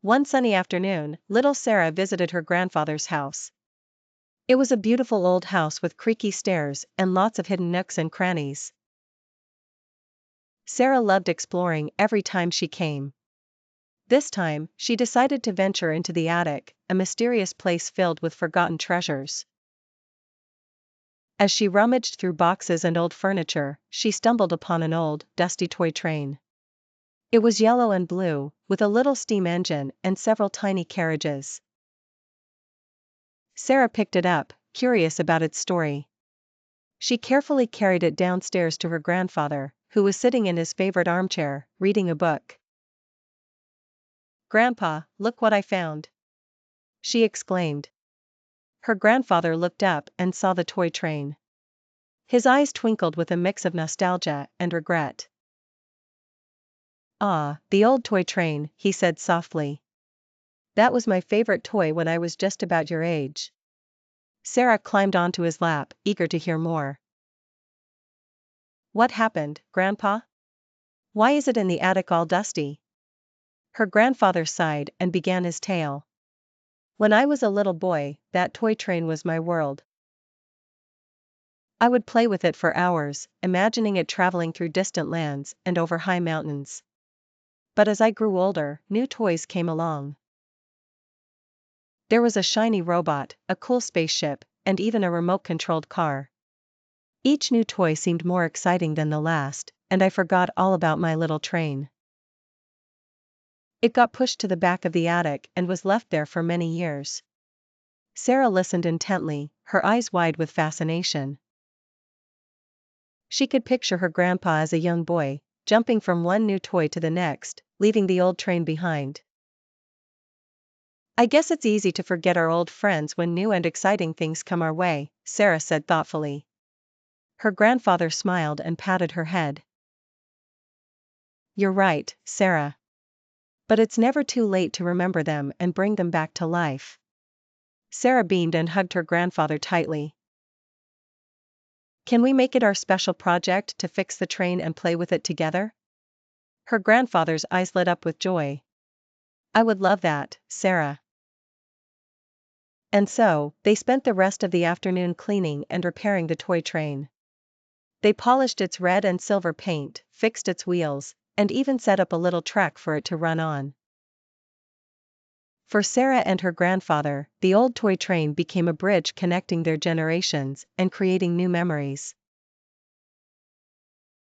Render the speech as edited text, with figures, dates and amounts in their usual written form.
One sunny afternoon, little Sara visited her grandfather's house. It was a beautiful old house with creaky stairs and lots of hidden nooks and crannies. Sara loved exploring every time she came. This time, she decided to venture into the attic, a mysterious place filled with forgotten treasures. As she rummaged through boxes and old furniture, she stumbled upon an old, dusty toy train. It was yellow and blue, with a little steam engine and several tiny carriages. Sara picked it up, curious about its story. She carefully carried it downstairs to her grandfather, who was sitting in his favorite armchair, reading a book. "Grandpa, look what I found!" she exclaimed. Her grandfather looked up and saw the toy train. His eyes twinkled with a mix of nostalgia and regret. "Ah, the old toy train," he said softly. "That was my favorite toy when I was just about your age." Sara climbed onto his lap, eager to hear more. "What happened, Grandpa? Why is it in the attic all dusty?" Her grandfather sighed and began his tale. "When I was a little boy, that toy train was my world. I would play with it for hours, imagining it traveling through distant lands and over high mountains. But as I grew older, new toys came along. There was a shiny robot, a cool spaceship, and even a remote-controlled car. Each new toy seemed more exciting than the last, and I forgot all about my little train. It got pushed to the back of the attic and was left there for many years." Sara listened intently, her eyes wide with fascination. She could picture her grandpa as a young boy, jumping from one new toy to the next, leaving the old train behind. "I guess it's easy to forget our old friends when new and exciting things come our way," Sara said thoughtfully. Her grandfather smiled and patted her head. "You're right, Sara. But it's never too late to remember them and bring them back to life." Sara beamed and hugged her grandfather tightly. "Can we make it our special project to fix the train and play with it together?" Her grandfather's eyes lit up with joy. "I would love that, Sara." And so, they spent the rest of the afternoon cleaning and repairing the toy train. They polished its red and silver paint, fixed its wheels, and even set up a little track for it to run on. For Sara and her grandfather, the old toy train became a bridge connecting their generations and creating new memories.